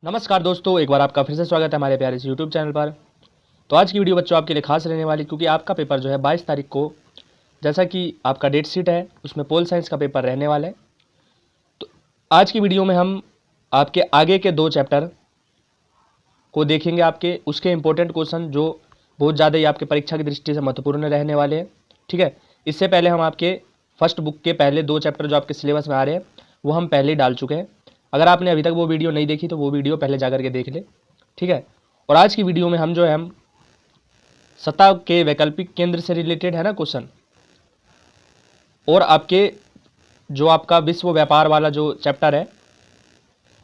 नमस्कार दोस्तों, एक बार आपका फिर से स्वागत है हमारे प्यारे से यूट्यूब चैनल पर। तो आज की वीडियो बच्चों आपके लिए खास रहने वाली, क्योंकि आपका पेपर जो है 22 तारीख को, जैसा कि आपका डेट शीट है उसमें पोल साइंस का पेपर रहने वाला है। तो आज की वीडियो में हम आपके आगे के 2 चैप्टर को देखेंगे, आपके उसके इंपॉर्टेंट क्वेश्चन जो बहुत ज़्यादा ही आपके परीक्षा की दृष्टि से महत्वपूर्ण रहने वाले हैं। ठीक है, इससे पहले हम आपके फर्स्ट बुक के पहले 2 चैप्टर जो आपके सिलेबस में आ रहे हैं वो हम पहले ही डाल चुके हैं। अगर आपने अभी तक वो वीडियो नहीं देखी तो वो वीडियो पहले जा करके देख ले। ठीक है, और आज की वीडियो में हम सतह के वैकल्पिक केंद्र से रिलेटेड है ना क्वेश्चन, और आपके जो आपका विश्व व्यापार वाला जो चैप्टर है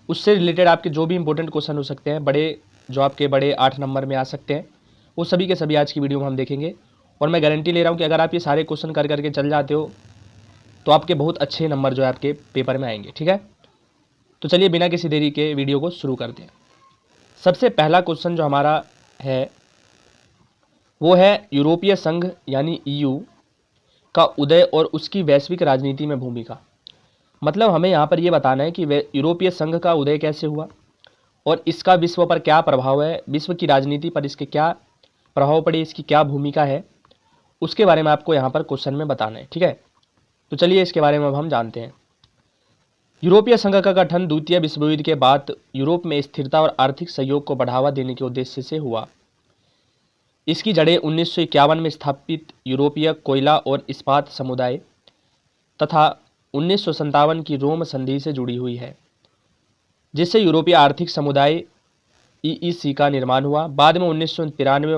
उससे रिलेटेड आपके जो भी इंपॉर्टेंट क्वेश्चन हो सकते हैं, जो आपके बड़े 8 नंबर में आ सकते हैं, वो सभी के सभी आज की वीडियो में हम देखेंगे। और मैं गारंटी ले रहा हूँ कि अगर आप ये सारे क्वेश्चन कर करके चल जाते हो तो आपके बहुत अच्छे नंबर जो है आपके पेपर में आएंगे। ठीक है, तो चलिए बिना किसी देरी के वीडियो को शुरू करते हैं। सबसे पहला क्वेश्चन जो हमारा है वो है यूरोपीय संघ यानी ईयू का उदय और उसकी वैश्विक राजनीति में भूमिका। मतलब हमें यहाँ पर ये बताना है कि यूरोपीय संघ का उदय कैसे हुआ और इसका विश्व पर क्या प्रभाव है, विश्व की राजनीति पर इसके क्या प्रभाव पड़े, इसकी क्या भूमिका है, उसके बारे में आपको यहाँ पर क्वेश्चन में बताना है। ठीक है, तो चलिए इसके बारे में अब हम जानते हैं। यूरोपीय संघ का गठन द्वितीय विश्व युद्ध के बाद यूरोप में स्थिरता और आर्थिक सहयोग को बढ़ावा देने के उद्देश्य से हुआ। इसकी जड़ें 1951 में स्थापित यूरोपीय कोयला और इस्पात समुदाय तथा 1957 की रोम संधि से जुड़ी हुई है, जिससे यूरोपीय आर्थिक समुदाय ईईसी का निर्माण हुआ। बाद में 1993 में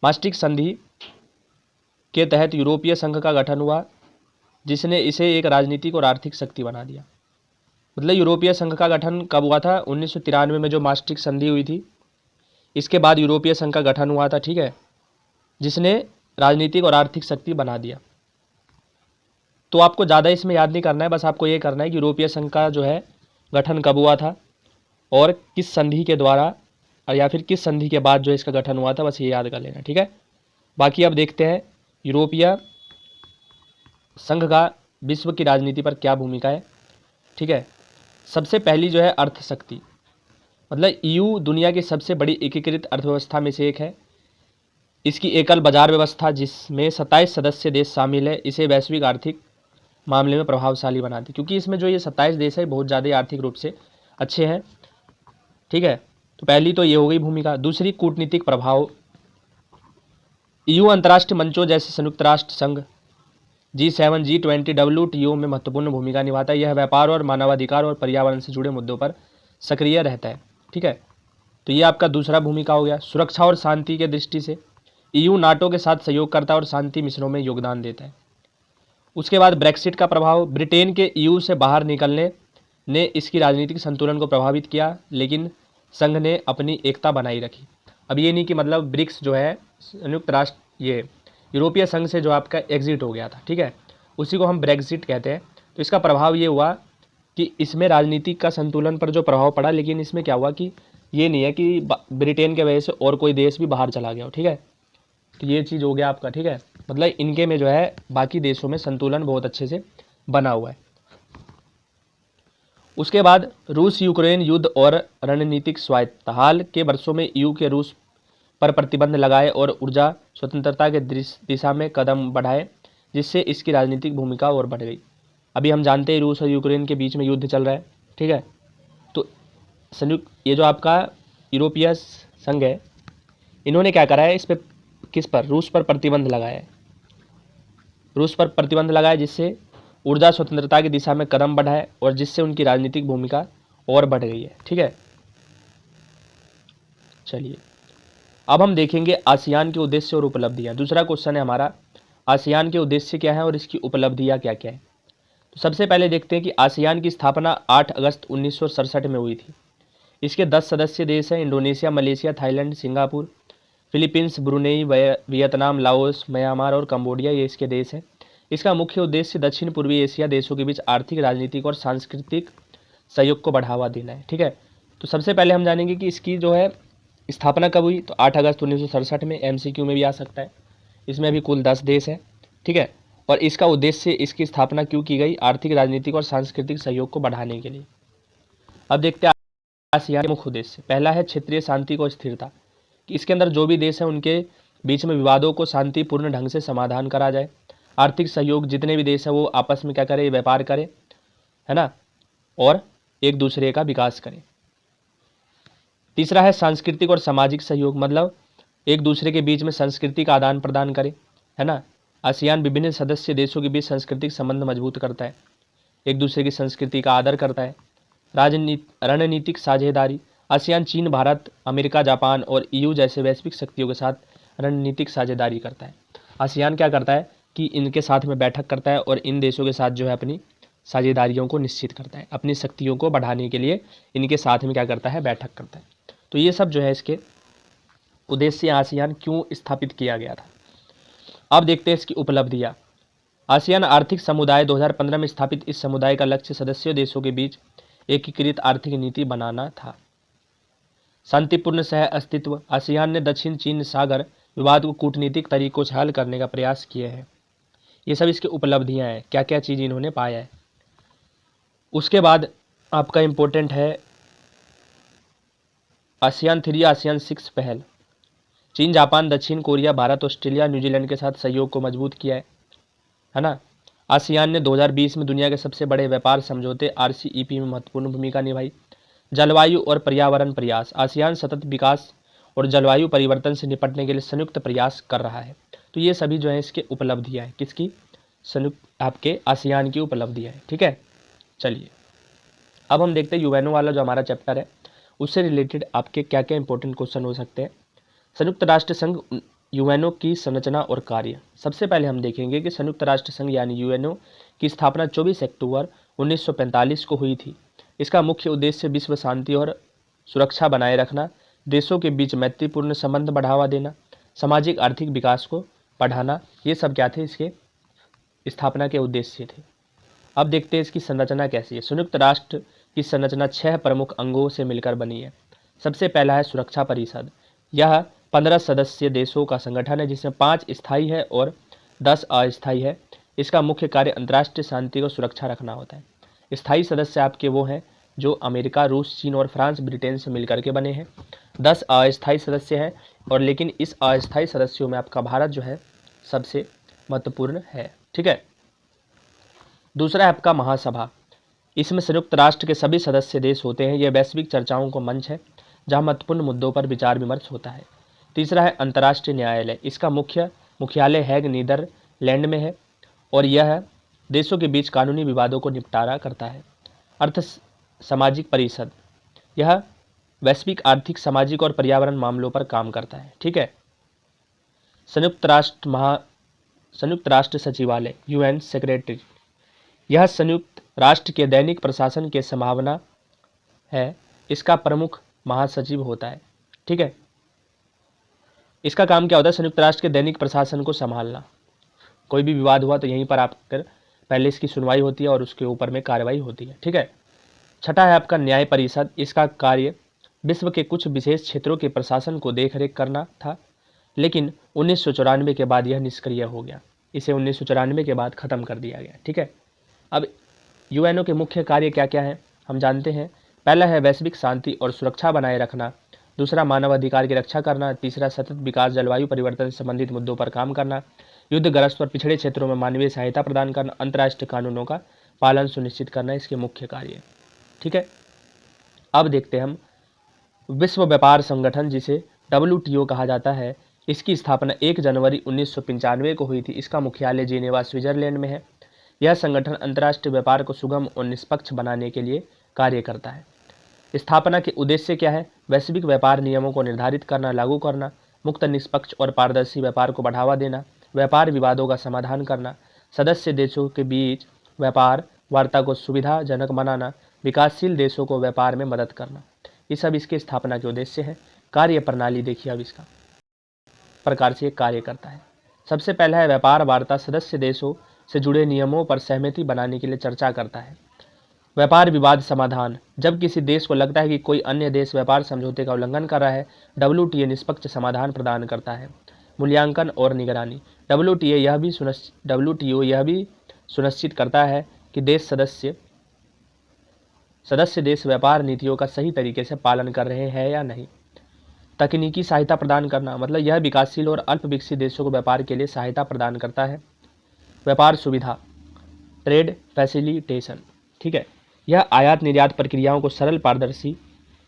मास्ट्रिक्ट संधि के तहत यूरोपीय संघ का गठन हुआ, जिसने इसे एक राजनीतिक और आर्थिक शक्ति बना दिया। मतलब यूरोपीय संघ का गठन कब हुआ था? 1993 में जो मास्ट्रिक्ट संधि हुई थी, इसके बाद यूरोपीय संघ का गठन हुआ था। ठीक है, जिसने राजनीतिक और आर्थिक शक्ति बना दिया। तो आपको ज़्यादा इसमें याद नहीं करना है, बस आपको ये करना है कि यूरोपीय संघ का जो है गठन कब हुआ था और किस संधि के द्वारा, या फिर किस संधि के बाद जो इसका गठन हुआ था, बस ये याद कर लेना। ठीक है, बाकी अब देखते हैं यूरोपीय संघ का विश्व की राजनीति पर क्या भूमिका है। ठीक है, सबसे पहली जो है अर्थ शक्ति। मतलब ईयू दुनिया की सबसे बड़ी एकीकृत अर्थव्यवस्था में से एक है। इसकी एकल बाजार व्यवस्था, जिसमें 27 सदस्य देश शामिल है, इसे वैश्विक आर्थिक मामले में प्रभावशाली बनाती, क्योंकि इसमें जो ये 27 देश है बहुत ज़्यादा आर्थिक रूप से अच्छे हैं। ठीक है, तो पहली तो ये हो गई भूमिका। दूसरी कूटनीतिक प्रभाव। ईयू अंतर्राष्ट्रीय मंचों जैसे संयुक्त राष्ट्र संघ, G7, G20, WTO में महत्वपूर्ण भूमिका निभाता है। यह व्यापार और मानवाधिकार और पर्यावरण से जुड़े मुद्दों पर सक्रिय रहता है। ठीक है, तो ये आपका दूसरा भूमिका हो गया। सुरक्षा और शांति के दृष्टि से ईयू नाटो के साथ सहयोग करता है और शांति मिशनों में योगदान देता है। उसके बाद ब्रेक्सिट का प्रभाव। ब्रिटेन के ईयू से बाहर निकलने ने इसकी राजनीतिक संतुलन को प्रभावित किया, लेकिन संघ ने अपनी एकता बनाई रखी। अब ये नहीं कि मतलब ब्रिक्स जो है संयुक्त राष्ट्र ये यूरोपीय संघ से जो आपका एग्जिट हो गया था, ठीक है, उसी को हम ब्रेक्सिट कहते हैं। तो इसका प्रभाव ये हुआ कि इसमें राजनीतिक का संतुलन पर जो प्रभाव पड़ा, लेकिन इसमें क्या हुआ कि ये नहीं है कि ब्रिटेन के वजह से और कोई देश भी बाहर चला गया हो। ठीक है, तो ये चीज़ हो गया आपका। ठीक है, मतलब इनके में जो है बाकी देशों में संतुलन बहुत अच्छे से बना हुआ है। उसके बाद रूस यूक्रेन युद्ध और रणनीतिक स्वायत्तता। हाल के वर्षों में ईयू के रूस पर प्रतिबंध लगाए और ऊर्जा स्वतंत्रता के दिशा में कदम बढ़ाए, जिससे इसकी राजनीतिक भूमिका और बढ़ गई। अभी हम जानते हैं रूस और यूक्रेन के बीच में युद्ध चल रहा है। ठीक है, तो संयुक्त ये जो आपका यूरोपीय संघ है, इन्होंने क्या करा है, इस पर किस पर, रूस पर प्रतिबंध लगाया है। रूस पर प्रतिबंध लगाया जिससे ऊर्जा स्वतंत्रता की दिशा में कदम बढ़ाए और जिससे उनकी राजनीतिक भूमिका और बढ़ गई है। ठीक है, चलिए अब हम देखेंगे आसियान के उद्देश्य और उपलब्धियां। दूसरा क्वेश्चन है हमारा, आसियान के उद्देश्य क्या है और इसकी उपलब्धियां क्या क्या है। तो सबसे पहले देखते हैं कि आसियान की स्थापना 8 अगस्त 1967 में हुई थी। इसके 10 सदस्य देश हैं: Indonesia, Malaysia, Thailand, Singapore, Philippines, Brunei, Vietnam, Laos, Myanmar और कंबोडिया, ये इसके देश हैं। इसका मुख्य उद्देश्य दक्षिण पूर्वी एशिया देशों के बीच आर्थिक, राजनीतिक और सांस्कृतिक सहयोग को बढ़ावा देना है। ठीक है, तो सबसे पहले हम जानेंगे कि इसकी जो है स्थापना कब हुई। तो 8 अगस्त 1967 में, MCQ में भी आ सकता है। इसमें अभी कुल 10 देश हैं। ठीक है, और इसका उद्देश्य, इसकी स्थापना क्यों की गई, आर्थिक, राजनीतिक और सांस्कृतिक सहयोग को बढ़ाने के लिए। अब देखते हैं आसियान के मुख्य उद्देश्य, पहला है क्षेत्रीय शांति को स्थिरता, कि इसके अंदर जो भी देश हैं उनके बीच में विवादों को शांतिपूर्ण ढंग से समाधान करा जाए। आर्थिक सहयोग, जितने भी देश हैं वो आपस में क्या करें, व्यापार करें, है ना, और एक दूसरे का विकास करें। तीसरा है सांस्कृतिक और सामाजिक सहयोग, मतलब एक दूसरे के बीच में संस्कृति का आदान प्रदान करें, है ना। आसियान विभिन्न सदस्य देशों के बीच सांस्कृतिक संबंध मजबूत करता है, एक दूसरे की संस्कृति का आदर करता है। रणनीतिक साझेदारी, आसियान चीन, भारत, अमेरिका, जापान और ईयू जैसे वैश्विक शक्तियों के साथ रणनीतिक साझेदारी करता है। आसियान क्या करता है कि इनके साथ में बैठक करता है और इन देशों के साथ जो है अपनी साझेदारियों को निश्चित करता है, अपनी शक्तियों को बढ़ाने के लिए इनके साथ में क्या करता है, बैठक करता है। तो ये सब जो है इसके उद्देश्य आसियान क्यों स्थापित किया गया था। अब देखते हैं इसकी उपलब्धियाँ। आसियान आर्थिक समुदाय 2015 में स्थापित इस समुदाय का लक्ष्य सदस्य देशों के बीच एकीकृत आर्थिक नीति बनाना था। शांतिपूर्ण सह अस्तित्व, आसियान ने दक्षिण चीन सागर विवाद को कूटनीतिक तरीकों से हल करने का प्रयास किए हैं। ये सब इसकी उपलब्धियां हैं, क्या क्या चीज़ इन्होंने पाया है। उसके बाद आपका इम्पोर्टेंट है आसियान 3, आसियान 6 पहल। चीन, जापान, दक्षिण कोरिया, भारत, ऑस्ट्रेलिया, न्यूजीलैंड के साथ सहयोग को मजबूत किया है ना। आसियान ने 2020 में दुनिया के सबसे बड़े व्यापार समझौते RCEP में महत्वपूर्ण भूमिका निभाई। जलवायु और पर्यावरण प्रयास, आसियान सतत विकास और जलवायु परिवर्तन से निपटने के लिए संयुक्त प्रयास कर रहा है। तो ये सभी जो है इसके उपलब्धियाँ हैं, किसकी, संयुक्त आपके आसियान की उपलब्धियाँ हैं। ठीक है, चलिए अब हम देखते हैं यूएनओ वाला जो हमारा चैप्टर है उससे रिलेटेड आपके क्या क्या इंपॉर्टेंट क्वेश्चन हो सकते हैं। संयुक्त राष्ट्र संघ यूएनओ की संरचना और कार्य। सबसे पहले हम देखेंगे कि संयुक्त राष्ट्र संघ यानी यूएनओ की स्थापना 24 अक्टूबर 1945 को हुई थी। इसका मुख्य उद्देश्य विश्व शांति और सुरक्षा बनाए रखना, देशों के बीच मैत्रीपूर्ण संबंध बढ़ावा देना, सामाजिक आर्थिक विकास को बढ़ाना, ये सब क्या थे, इसके स्थापना के उद्देश्य थे। अब देखते हैं इसकी संरचना कैसी है। संयुक्त राष्ट्र की संरचना 6 प्रमुख अंगों से मिलकर बनी है। सबसे पहला है सुरक्षा परिषद। यह 15 सदस्य देशों का संगठन है जिसमें 5 स्थायी है और 10 अस्थायी है। इसका मुख्य कार्य अंतर्राष्ट्रीय शांति को सुरक्षा रखना होता है। स्थायी सदस्य आपके वो हैं जो अमेरिका, रूस, चीन और फ्रांस, ब्रिटेन से मिलकर के बने हैं। 10 अस्थायी सदस्य हैं और लेकिन इस अस्थायी सदस्यों में आपका भारत जो है सबसे महत्वपूर्ण है। ठीक है, दूसरा है आपका महासभा। इसमें संयुक्त राष्ट्र के सभी सदस्य देश होते हैं। यह वैश्विक चर्चाओं का मंच है जहां महत्वपूर्ण मुद्दों पर विचार विमर्श होता है। तीसरा है अंतर्राष्ट्रीय न्यायालय। इसका मुख्यालय हैग, नीदरलैंड में है और यह देशों के बीच कानूनी विवादों को निपटारा करता है। अर्थ सामाजिक परिषद, यह वैश्विक आर्थिक, सामाजिक और पर्यावरण मामलों पर काम करता है। ठीक है, संयुक्त राष्ट्र सचिवालय UN सेक्रेटरी, यह संयुक्त राष्ट्र के दैनिक प्रशासन के संभावना है। इसका प्रमुख महासचिव होता है। ठीक है, इसका काम क्या होता है, संयुक्त राष्ट्र के दैनिक प्रशासन को संभालना। कोई भी विवाद हुआ तो यहीं पर आकर पहले इसकी सुनवाई होती है और उसके ऊपर में कार्रवाई होती है। ठीक है, छठा है आपका न्याय परिषद। इसका कार्य विश्व के कुछ विशेष क्षेत्रों के प्रशासन को देखरेख करना था, लेकिन 1994 के बाद यह निष्क्रिय हो गया। इसे 1994 के बाद ख़त्म कर दिया गया। ठीक है, अब यूएनओ के मुख्य कार्य क्या क्या हैं हम जानते हैं। पहला है वैश्विक शांति और सुरक्षा बनाए रखना। दूसरा मानव अधिकार की रक्षा करना। तीसरा सतत विकास, जलवायु परिवर्तन से संबंधित मुद्दों पर काम करना। युद्धग्रस्त और पिछड़े क्षेत्रों में मानवीय सहायता प्रदान करना। अंतर्राष्ट्रीय कानूनों का पालन सुनिश्चित करना इसके मुख्य कार्य। ठीक है, अब देखते हैं हम विश्व व्यापार संगठन जिसे WTO कहा जाता है। इसकी स्थापना 1 जनवरी 1995 को हुई थी। इसका मुख्यालय जिनेवा, स्विट्जरलैंड में है। यह संगठन अंतर्राष्ट्रीय व्यापार को सुगम और निष्पक्ष बनाने के लिए कार्य करता है। स्थापना के उद्देश्य क्या है, वैश्विक व्यापार नियमों को निर्धारित करना, लागू करना, मुक्त, निष्पक्ष और पारदर्शी व्यापार को बढ़ावा देना, व्यापार विवादों का समाधान करना, सदस्य देशों के बीच व्यापार वार्ता को सुविधाजनक बनाना, विकासशील देशों को व्यापार में मदद करना। ये सब इसके स्थापना के उद्देश्य है। कार्य प्रणाली देखिए अब इसका प्रकार से कार्य करता है। सबसे पहला है व्यापार वार्ता। सदस्य देशों से जुड़े नियमों पर सहमति बनाने के लिए चर्चा करता है। व्यापार विवाद समाधान, जब किसी देश को लगता है कि कोई अन्य देश व्यापार समझौते का उल्लंघन कर रहा है, WTO निष्पक्ष समाधान प्रदान करता है। मूल्यांकन और निगरानी, WTO यह भी सुनिश्चित करता है कि देश सदस्य सदस्य देश व्यापार नीतियों का सही तरीके से पालन कर रहे हैं या नहीं। तकनीकी सहायता प्रदान करना, मतलब यह विकासशील और अल्प विकसित देशों को व्यापार के लिए सहायता प्रदान करता है। व्यापार सुविधा, ट्रेड फैसिलिटेशन, ठीक है, यह आयात निर्यात प्रक्रियाओं को सरल पारदर्शी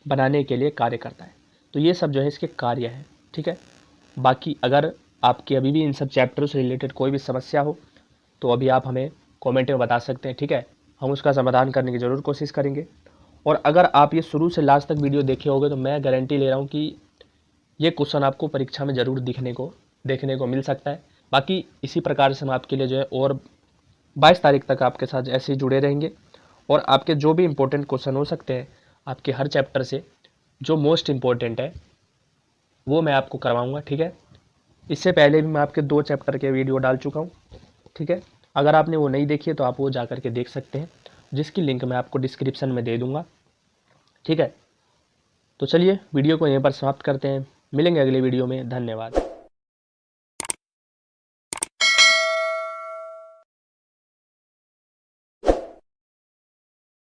बनाने के लिए कार्य करता है। तो ये सब जो है इसके कार्य हैं, ठीक है। बाकी अगर आपकी अभी भी इन सब चैप्टरों से रिलेटेड कोई भी समस्या हो तो अभी आप हमें कमेंट में बता सकते हैं, ठीक है। हम उसका समाधान करने की ज़रूर कोशिश करेंगे। और अगर आप ये शुरू से लास्ट तक वीडियो देखे होंगे तो मैं गारंटी ले रहा हूँ कि ये क्वेश्चन आपको परीक्षा में ज़रूर देखने को मिल सकता है। बाकी इसी प्रकार से हम आपके लिए जो है और 22 तारीख तक आपके साथ ऐसे ही जुड़े रहेंगे और आपके जो भी इम्पोर्टेंट क्वेश्चन हो सकते हैं आपके हर चैप्टर से, जो मोस्ट इम्पोर्टेंट है वो मैं आपको करवाऊँगा, ठीक है। इससे पहले भी मैं आपके 2 चैप्टर के वीडियो डाल चुका हूँ, ठीक है। अगर आपने वो नहीं देखी है तो आप वो जा कर के देख सकते हैं, जिसकी लिंक मैं आपको डिस्क्रिप्शन में दे दूँगा, ठीक है। तो चलिए वीडियो को यहीं पर समाप्त करते हैं, मिलेंगे अगले वीडियो में। धन्यवाद।